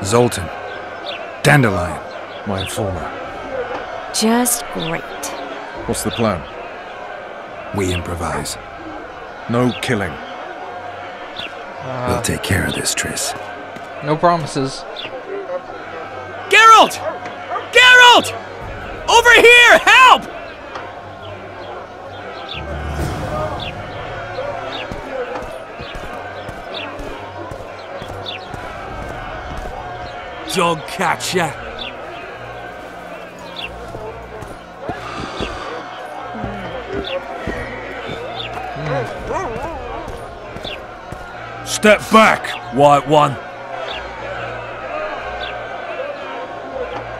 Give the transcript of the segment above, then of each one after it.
Zoltan. Dandelion, my informer. Just great. What's the plan? We improvise. No killing. We'll take care of this, Triss. No promises. Geralt! Geralt! Over here! Help! Dog catcher. Step back, White One.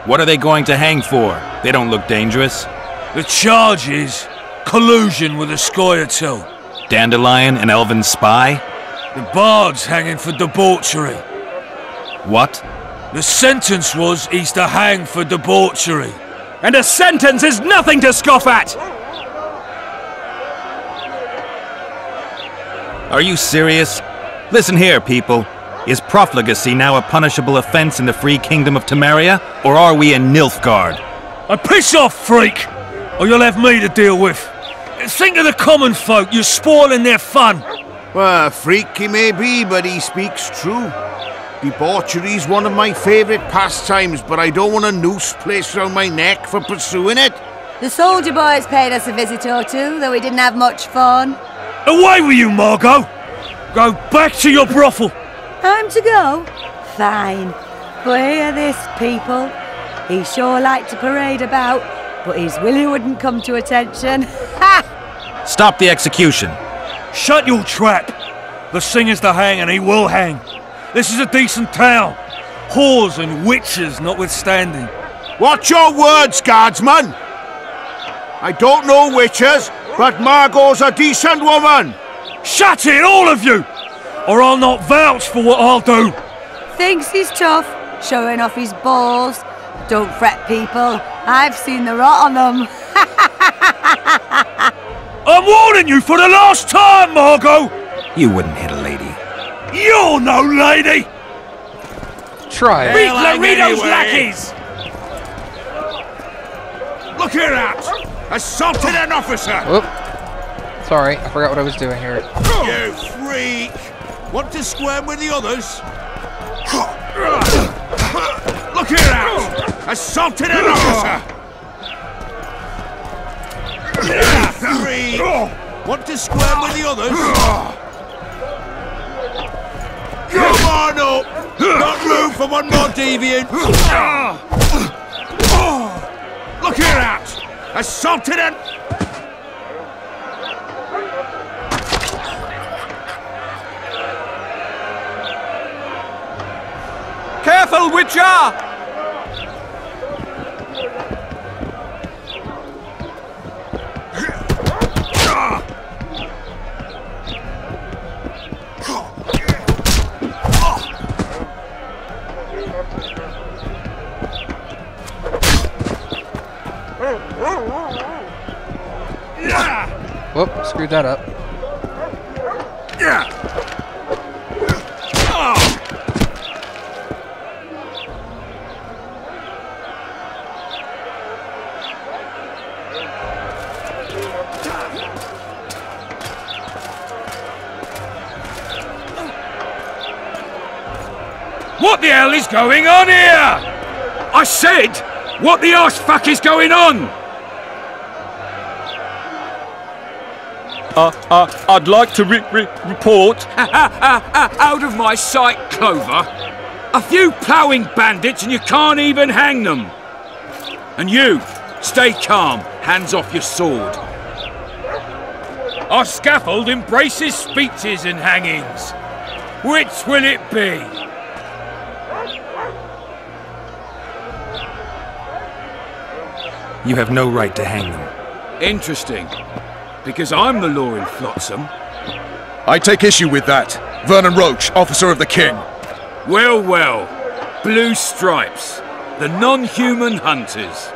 What are they going to hang for? They don't look dangerous. The charge is collusion with the Scoia'tael. Dandelion, an elven spy? The bard's hanging for debauchery. What? The sentence was he's to hang for debauchery. And a sentence is nothing to scoff at! Are you serious? Listen here, people. Is profligacy now a punishable offense in the free kingdom of Temeria, or are we in Nilfgaard? Piss off, freak! Or you'll have me to deal with. Think of the common folk, you're spoiling their fun. Well, a freak he may be, but he speaks true. Debauchery's one of my favourite pastimes, but I don't want a noose placed around my neck for pursuing it. The soldier boys paid us a visit or two, though we didn't have much fun. Away with you, Margot! Go back to your brothel! Time to go? Fine. But hear this, people. He sure liked to parade about, but his willy wouldn't come to attention. Ha! Stop the execution. Shut your trap! The singer's to hang, and he will hang. This is a decent town. Whores and witches notwithstanding. Watch your words, guardsman! I don't know witches, but Margot's a decent woman! Shut it, all of you! Or I'll not vouch for what I'll do! Thinks he's tough, showing off his balls. Don't fret, people. I've seen the rot on them. I'm warning you for the last time, Margot! You wouldn't hit a lady. You're no lady! Try it. Meet Laredo's lackeys! Look here, out! Assaulted an officer! Whoop. Sorry, I forgot what I was doing here. You freak! Want to squirm with the others? Look here, out! Assaulted an officer! You freak! Want to squirm with the others? Come on up! Not room for one more deviant! Look here, out! Assaulted an... Careful, Witcher! Whoop, screwed that up. What the hell is going on here? I said, what the arse fuck is going on? I'd like to report. Out of my sight, Clover. A few ploughing bandits and you can't even hang them. And you, stay calm, hands off your sword. Our scaffold embraces speeches and hangings. Which will it be? You have no right to hang them. Interesting. Because I'm the law in Flotsam. I take issue with that. Vernon Roach, officer of the king. Well, well. Blue stripes. The non-human hunters.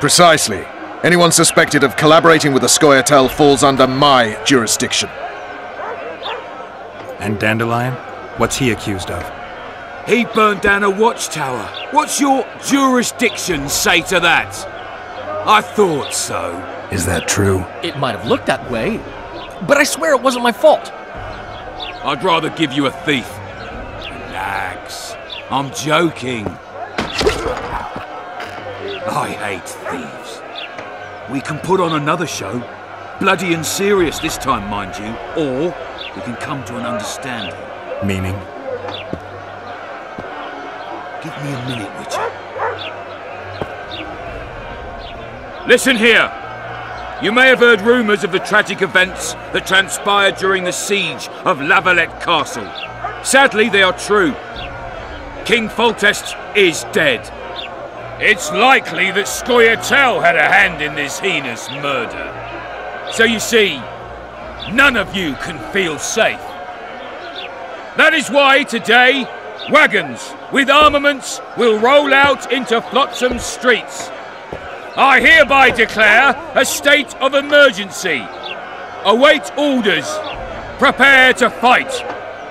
Precisely. Anyone suspected of collaborating with the Scoia'tael falls under my jurisdiction. And Dandelion? What's he accused of? He burned down a watchtower. What's your jurisdiction say to that? I thought so. Is that true? It might have looked that way, but I swear it wasn't my fault. I'd rather give you a thief. Relax. I'm joking. I hate thieves. We can put on another show. Bloody and serious this time, mind you. Or we can come to an understanding. Meaning? Give me a minute, Witcher. Listen here. You may have heard rumours of the tragic events that transpired during the siege of Lavalette Castle. Sadly, they are true. King Foltest is dead. It's likely that Scoia'tael had a hand in this heinous murder. So you see, none of you can feel safe. That is why today, wagons with armaments will roll out into Flotsam streets. I hereby declare a state of emergency. Await orders. Prepare to fight.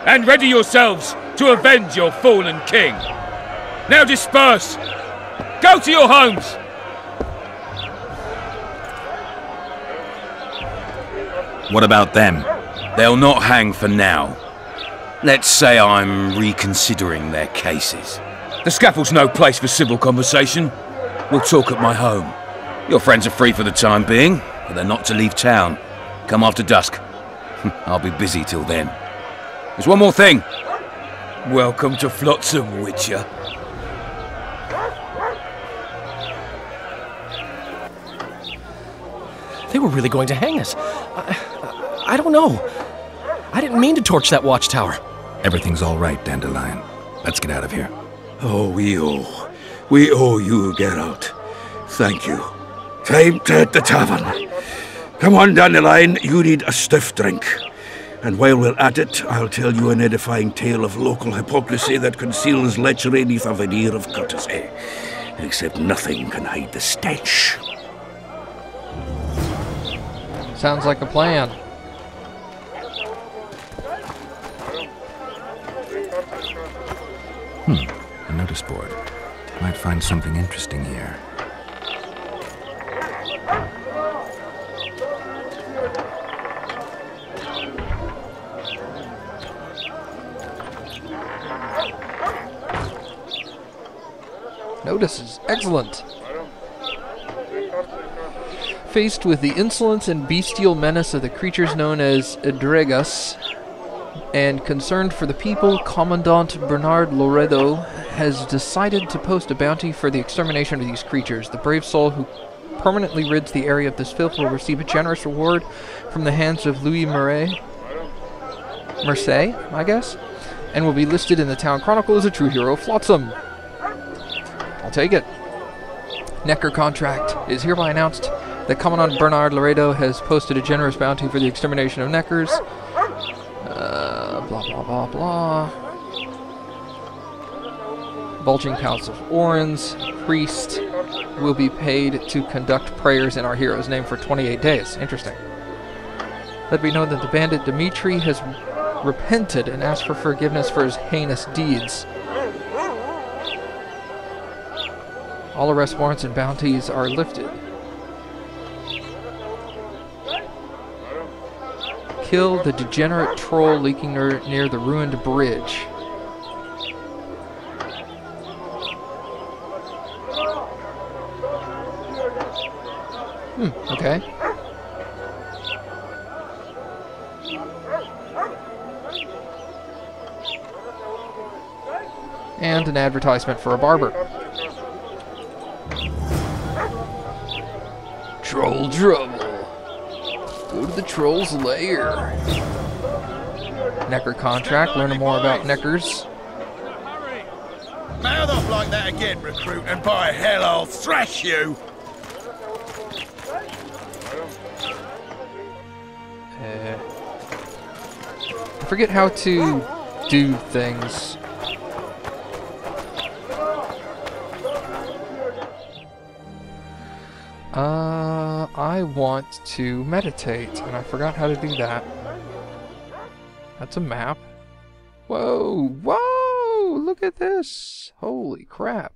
And ready yourselves to avenge your fallen king. Now disperse. Go to your homes. What about them? They'll not hang for now. Let's say I'm reconsidering their cases. The scaffold's no place for civil conversation. We'll talk at my home. Your friends are free for the time being, but they're not to leave town. Come after dusk. I'll be busy till then. There's one more thing. Welcome to Flotsam, Witcher. They were really going to hang us. I don't know. I didn't mean to torch that watchtower. Everything's all right, Dandelion. Let's get out of here. Oh, we owe you, Geralt. Thank you. Time to hit the tavern. Come on, Dandelion, you need a stiff drink. And while we're at it, I'll tell you an edifying tale of local hypocrisy that conceals lechery neath a veneer of courtesy. Except nothing can hide the stench. Sounds like a plan. A notice board. Might find something interesting here. Notice is excellent. Faced with the insolence and bestial menace of the creatures known as Edregas, and concerned for the people, Commandant Bernard Loredo has decided to post a bounty for the extermination of these creatures. The brave soul who permanently rids the area of this filth will receive a generous reward from the hands of Louis Mercier, I guess, and will be listed in the town chronicle as a true hero of Flotsam. I'll take it. Necker contract is hereby announced that Commandant Bernard Loredo has posted a generous bounty for the extermination of Neckers. Blah, blah, blah, blah. Bulging pouch of Orens. Priest will be paid to conduct prayers in our hero's name for 28 days. Interesting. Let me know that the bandit Dimitri has repented and asked for forgiveness for his heinous deeds. All arrest warrants and bounties are lifted. Kill the degenerate troll leaking near the ruined bridge. Okay. And an advertisement for a barber. Troll trouble. Go to the troll's lair. Necker contract. Learn more about Neckers. Mouth off like that again, recruit, and by hell I'll thrash you! I forget how to do things. I want to meditate, and I forgot how to do that. That's a map. Whoa, whoa, look Look at this. Holy crap.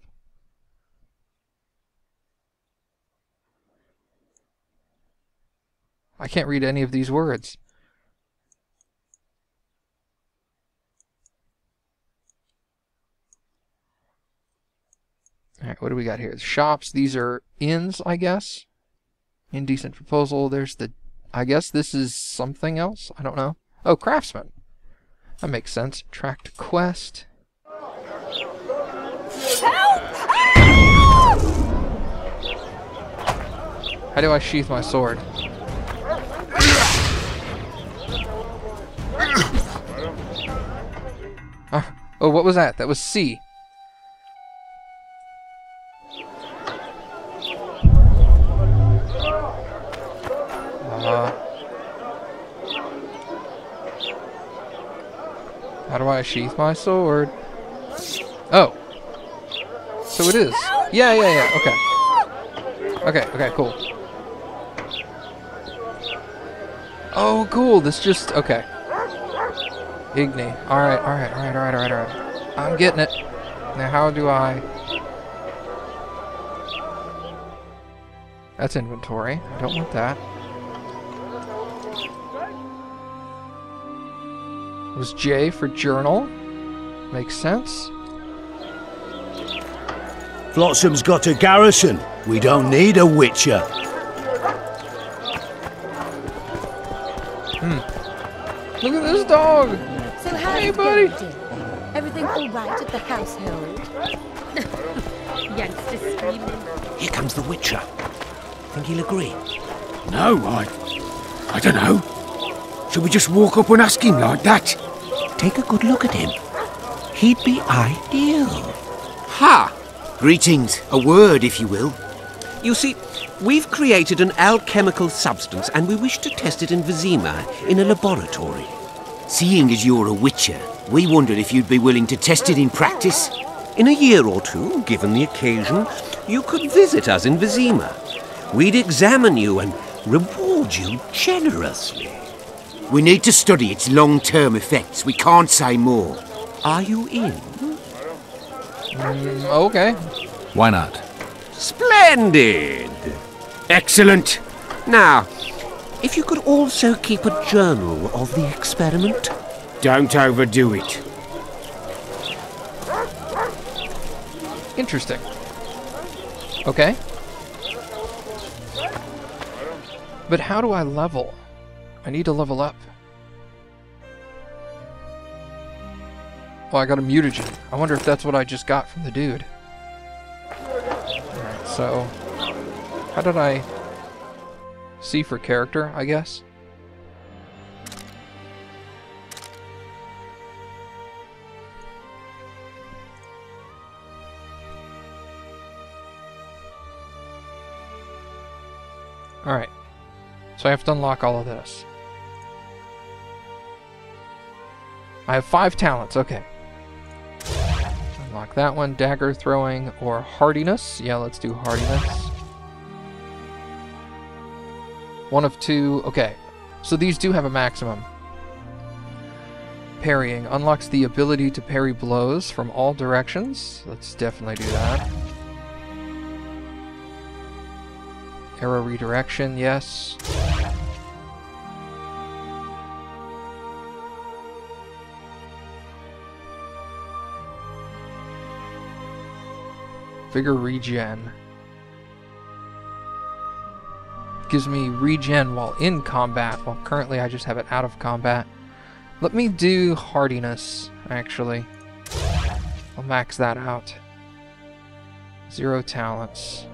I can't read any of these words. Alright, what do we got here? Shops. These are inns, I guess. Indecent proposal. There's the... I guess this is something else? I don't know. Oh, craftsman. That makes sense. Tracked quest. Help! How do I sheath my sword? Oh, what was that? That was C. How do I sheath my sword? Oh. So it is. Yeah. Okay, cool. Oh, cool. This just... Okay. Igni. Alright. I'm getting it. Now, how do I... That's inventory. I don't want that. It was J for journal. Makes sense. Flotsam's got a garrison. We don't need a witcher. Look at this dog! So how Hey, did buddy! it go? Everything all right at the household? Youngster screaming. Here comes the witcher. Think he'll agree? No, I don't know. Should we just walk up and ask him like that? Take a good look at him. He'd be ideal. Ha! Greetings. A word, if you will. You see, we've created an alchemical substance and we wish to test it in Vizima in a laboratory. Seeing as you're a witcher, we wondered if you'd be willing to test it in practice. In a year or two, given the occasion, you could visit us in Vizima. We'd examine you and reward you generously. We need to study its long-term effects. We can't say more. Are you in? Okay. Why not? Splendid! Excellent. Now, if you could also keep a journal of the experiment. Don't overdo it. Interesting. Okay. But how do I level? I need to level up. Oh, I got a mutagen. I wonder if that's what I just got from the dude. Alright, so... How did I... C for character, I guess? Alright. So I have to unlock all of this. I have 5 talents, okay. Unlock that one, dagger throwing, or hardiness. Yeah, let's do hardiness. 1 of 2, okay. So these do have a maximum. Parrying unlocks the ability to parry blows from all directions. Let's definitely do that. Arrow redirection, yes. Vigor regen. Gives me regen while in combat, while currently I just have it out of combat. Let me do hardiness, actually. I'll max that out. 0 talents.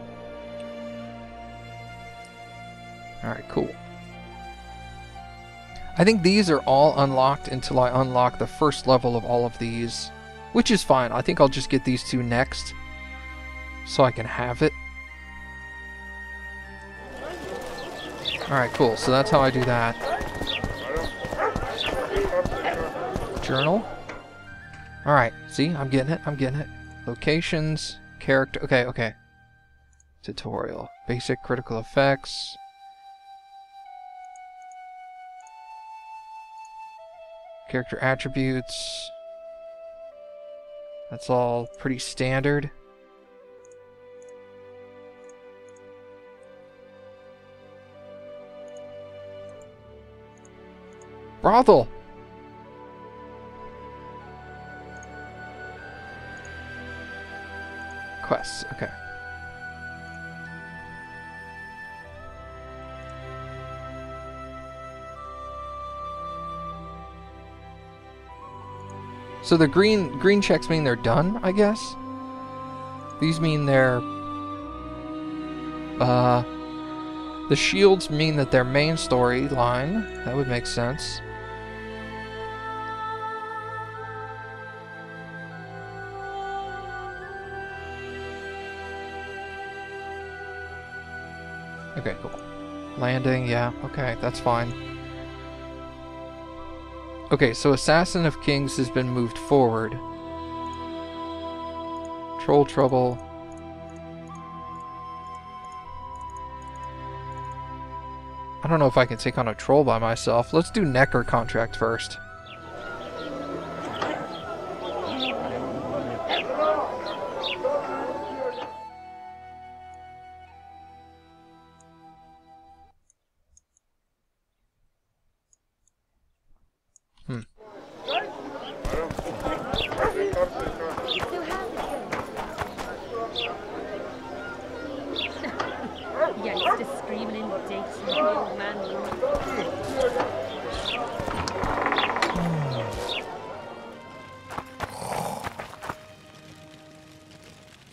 Alright, cool. I think these are all unlocked until I unlock the first level of all of these, which is fine. I think I'll just get these 2 next, so I can have it. Alright, cool. So that's how I do that. Journal. Alright, see? I'm getting it. Locations. Character. Okay. Tutorial. Basic critical effects. Character attributes. That's all pretty standard. Brothel! Quests, okay. So the green checks mean they're done, I guess? These mean they're... The shields mean that they're main storyline. That would make sense. Okay, cool. Landing, yeah, okay, that's fine. Okay, so Assassin of Kings has been moved forward. Troll Trouble. I don't know if I can take on a troll by myself. Let's do Necker contract first.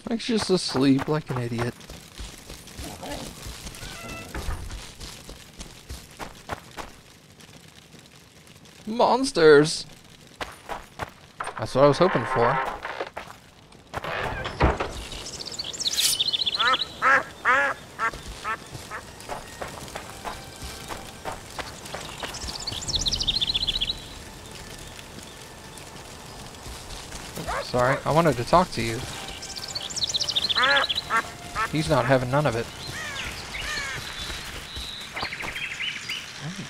Mike's just asleep like an idiot. Monsters! That's what I was hoping for. Sorry, I wanted to talk to you. He's not having none of it.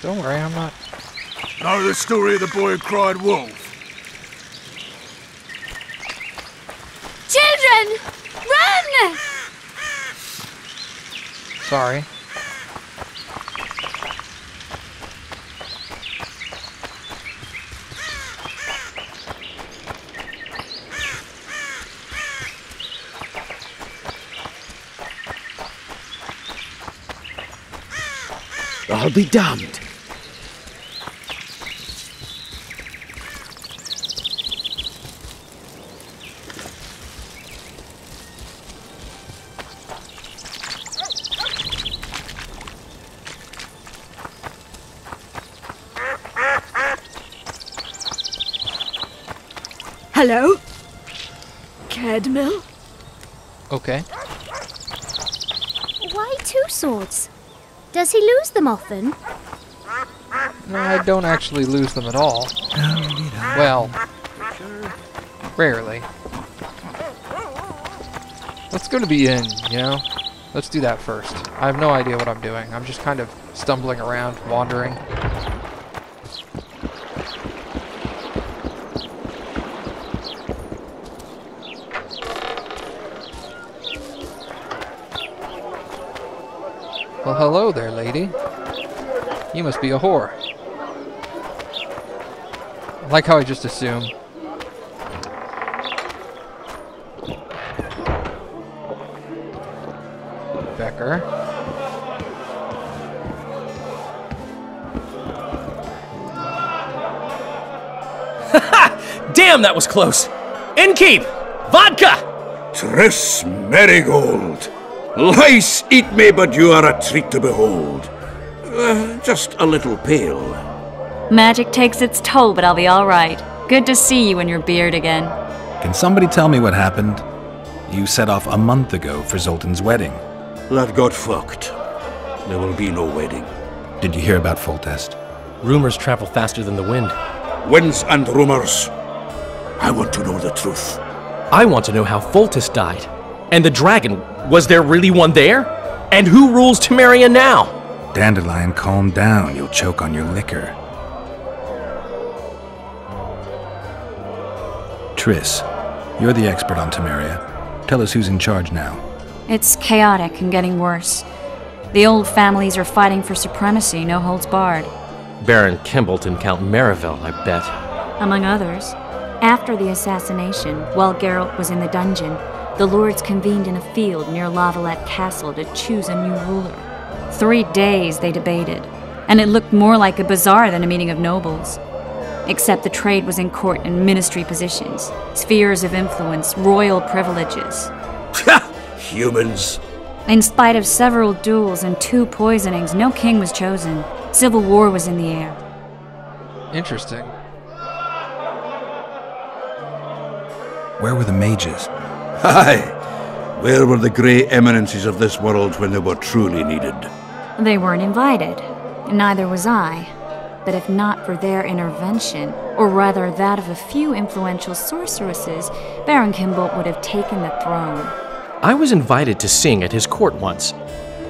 Don't worry, I'm not... Know the story of the boy who cried wolf? Children! Run! Sorry. I'll be damned. Hello? Cadmill? Okay. Why two swords? Does he lose them often? No, I don't actually lose them at all. Well, rarely. Let's go to the inn, you know? Let's do that first. I have no idea what I'm doing. I'm just kind of stumbling around, wandering. Well, hello there, lady. You must be a whore. I like how I just assume. Becker. Damn, that was close! Innkeep! Vodka! Tris Marigold! Lice eat me, but you are a treat to behold. Just a little pale. Magic takes its toll, but I'll be all right. Good to see you and your beard again. Can somebody tell me what happened? You set off a month ago for Zoltan's wedding. That got fucked. There will be no wedding. Did you hear about Foltest? Rumors travel faster than the wind. Winds and rumors. I want to know the truth. I want to know how Foltest died. And the dragon, was there really one there? And who rules Temeria now? Dandelion, calm down. You'll choke on your liquor. You're the expert on Temeria. Tell us who's in charge now. It's chaotic and getting worse. The old families are fighting for supremacy, no holds barred. Baron Kimbolt and Count Merivale, I bet. Among others. After the assassination, while Geralt was in the dungeon, the lords convened in a field near Lavalette Castle to choose a new ruler. 3 days they debated, and it looked more like a bazaar than a meeting of nobles. Except the trade was in court and ministry positions, spheres of influence, royal privileges. Humans. In spite of several duels and 2 poisonings, no king was chosen. Civil war was in the air. Interesting. Where were the mages? Aye. Where were the grey eminences of this world when they were truly needed? They weren't invited. Neither was I. But if not for their intervention, or rather that of a few influential sorceresses, Baron Kimbolt would have taken the throne. I was invited to sing at his court once.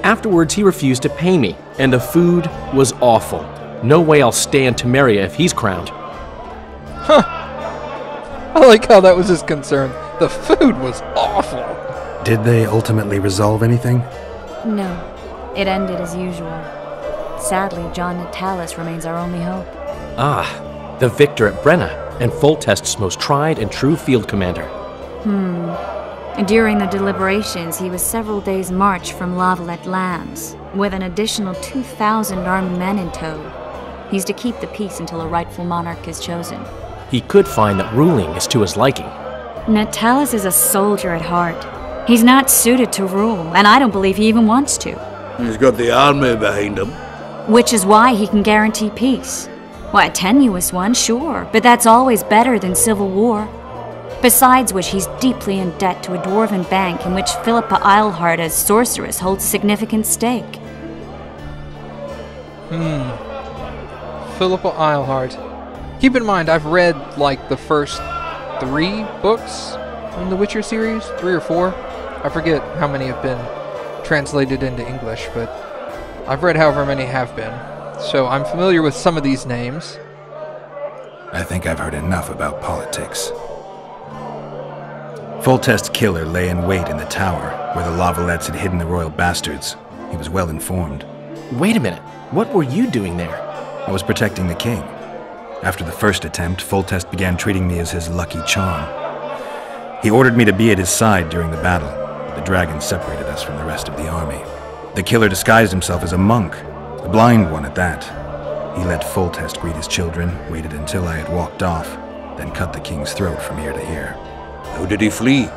Afterwards, he refused to pay me, and the food was awful. No way I'll stay in Temeria if he's crowned. Huh. I like how that was his concern. The food was awful. Did they ultimately resolve anything? No. It ended as usual. Sadly, John Natalis remains our only hope. Ah, the victor at Brenna, and Foltest's most tried and true field commander. During the deliberations, he was several days' march from Lavalette lands, with an additional 2,000 armed men in tow. He's to keep the peace until a rightful monarch is chosen. He could find that ruling is to his liking. Natalis is a soldier at heart. He's not suited to rule, and I don't believe he even wants to. He's got the army behind him. Which is why he can guarantee peace. Why, a tenuous one, sure, but that's always better than civil war. Besides which, he's deeply in debt to a dwarven bank in which Philippa Eilhart as sorceress holds a significant stake. Philippa Eilhart. Keep in mind, I've read, like, the first 3 books in the Witcher series, 3 or 4. I forget how many have been translated into English, but I've read however many have been. So I'm familiar with some of these names. I think I've heard enough about politics. Foltest's killer lay in wait in the tower, where the Lavalettes had hidden the royal bastards. He was well informed. Wait a minute. What were you doing there? I was protecting the king. After the first attempt, Foltest began treating me as his lucky charm. He ordered me to be at his side during the battle. The dragon separated us from the rest of the army. The killer disguised himself as a monk, a blind one at that. He let Foltest greet his children, waited until I had walked off, then cut the king's throat from ear to ear. How did he flee?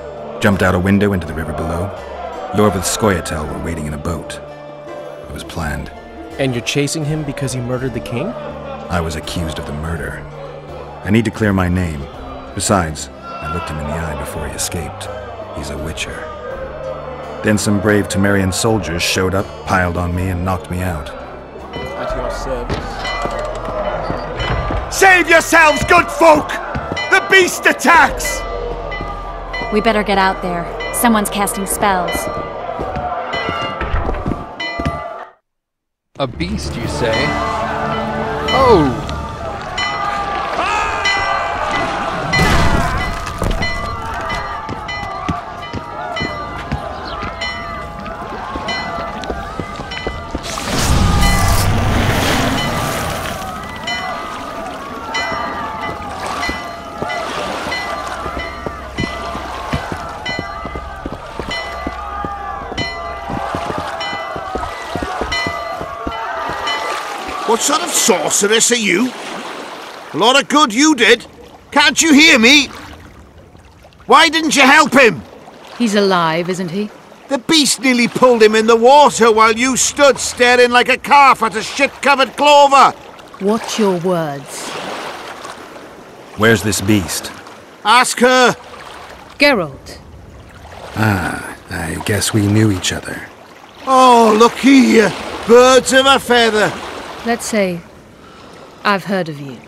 Jumped out a window into the river below. You're with Scoia'tael were waiting in a boat. It was planned. And you're chasing him because he murdered the king? I was accused of the murder. I need to clear my name. Besides, I looked him in the eye before he escaped. He's a witcher. Then some brave Temerian soldiers showed up, piled on me, and knocked me out. At your service. Save yourselves, good folk! The beast attacks! We better get out there. Someone's casting spells. A beast, you say? Oh! What sort of sorceress are you? A lot of good you did. Can't you hear me? Why didn't you help him? He's alive, isn't he? The beast nearly pulled him in the water while you stood staring like a calf at a shit-covered clover. Watch your words. Where's this beast? Ask her. Geralt. Ah, I guess we knew each other. Oh, look here. Birds of a feather. Let's say I've heard of you.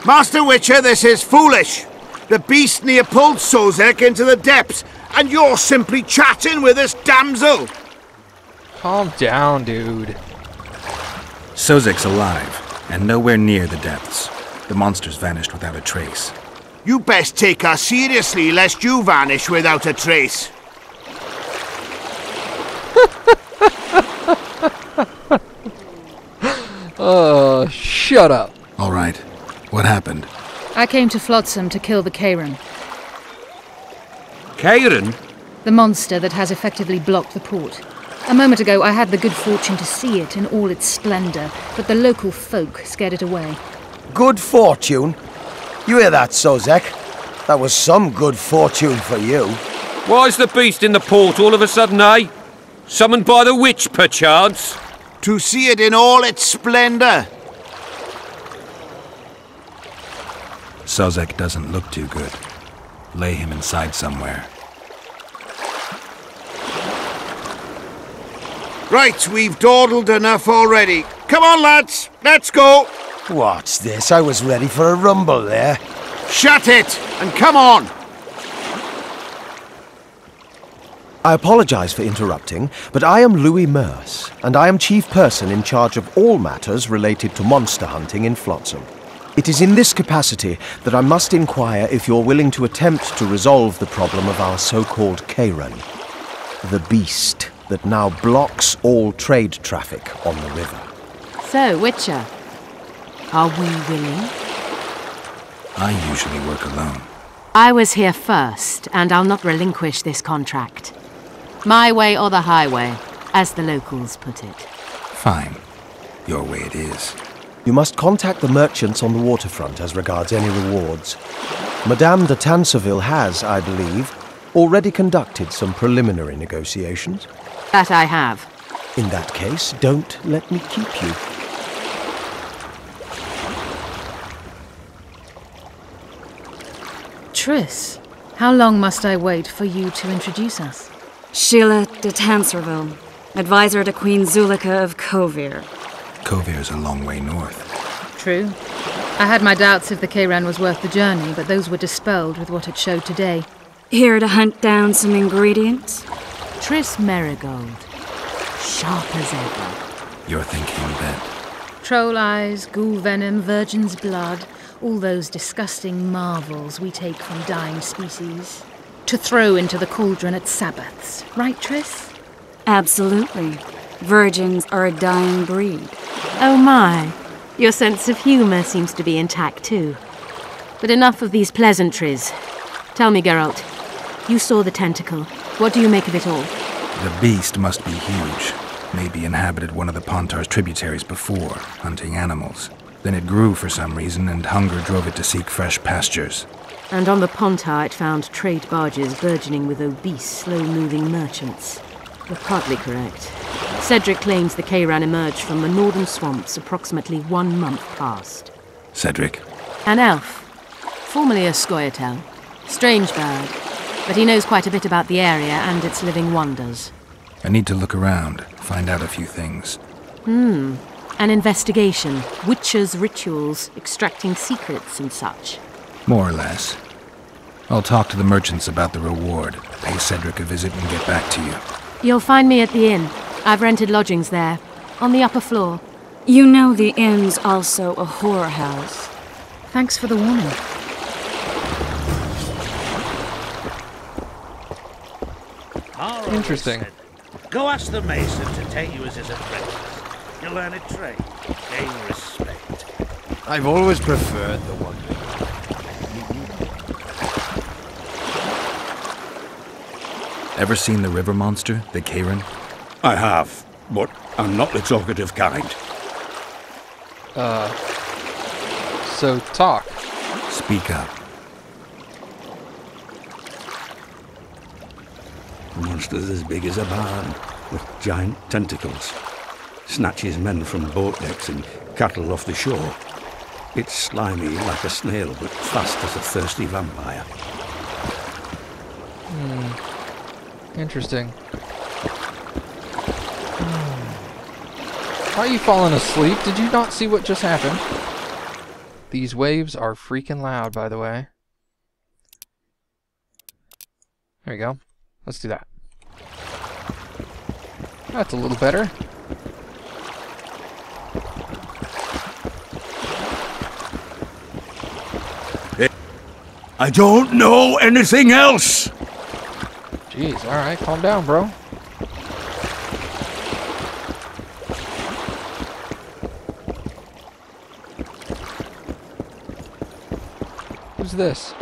Master Witcher, this is foolish. The beast near pulled Sozek into the depths, and you're simply chatting with this damsel. Calm down, dude. Sozek's alive, and nowhere near the depths. The monsters vanished without a trace. You best take us seriously, lest you vanish without a trace. Shut up. All right. What happened? I came to Flotsam to kill the Kayran. Kayran? The monster that has effectively blocked the port. A moment ago, I had the good fortune to see it in all its splendour, but the local folk scared it away. Good fortune? You hear that, Sozek? That was some good fortune for you. Why's the beast in the port all of a sudden, eh? Summoned by the witch, perchance? To see it in all its splendour. Sozek doesn't look too good. Lay him inside somewhere. Right, we've dawdled enough already. Come on, lads, let's go. What's this? I was ready for a rumble there. Shut it, and come on. I apologize for interrupting, but I am Louis Merce, and I am chief person in charge of all matters related to monster hunting in Flotsam. It is in this capacity that I must inquire if you're willing to attempt to resolve the problem of our so-called Kayran, the beast that now blocks all trade traffic on the river. So, Witcher, are we willing? I usually work alone. I was here first, and I'll not relinquish this contract. My way or the highway, as the locals put it. Fine. Your way it is. You must contact the merchants on the waterfront as regards any rewards. Madame de Tanseville has, I believe, already conducted some preliminary negotiations. That I have. In that case, don't let me keep you. Triss, how long must I wait for you to introduce us? Sheila de Tanserville, advisor to Queen Zulika of Kovir. Kovir's a long way north. True. I had my doubts if the Kayran was worth the journey, but those were dispelled with what it showed today. Here to hunt down some ingredients? Triss Marigold. Sharp as ever. You're thinking that... Troll eyes, ghoul venom, virgin's blood, all those disgusting marvels we take from dying species. To throw into the cauldron at Sabbaths. Right, Triss? Absolutely. Virgins are a dying breed. Oh my. Your sense of humour seems to be intact too. But enough of these pleasantries. Tell me, Geralt, you saw the tentacle. What do you make of it all? The beast must be huge. Maybe inhabited one of the Pontar's tributaries before, hunting animals. Then it grew for some reason, and hunger drove it to seek fresh pastures. And on the Pontar it found trade barges burgeoning with obese, slow-moving merchants. You're partly correct. Cedric claims the Kayran emerged from the northern swamps approximately 1 month past. Cedric? An elf. Formerly a Scoia'tael. Strange bird. But he knows quite a bit about the area and its living wonders. I need to look around, find out a few things. An investigation. Witches' rituals, extracting secrets and such. More or less. I'll talk to the merchants about the reward, pay Cedric a visit and get back to you. You'll find me at the inn. I've rented lodgings there, on the upper floor. You know the inn's also a horror house. Thanks for the warning. Interesting. Go ask the mason to take you as his apprentice. You'll learn a trade, gain respect. I've always preferred the one. Ever seen the river monster, the Kayran? I have, but I'm not the talkative kind. So talk. Speak up. The monster's as big as a barn, with giant tentacles. Snatches men from boat decks and cattle off the shore. It's slimy like a snail, but fast as a thirsty vampire. Interesting. Why are you falling asleep? Did you not see what just happened? These waves are freaking loud, by the way. There we go. Let's do that. That's a little better. I don't know anything else. Jeez, alright, calm down, bro. Who's this?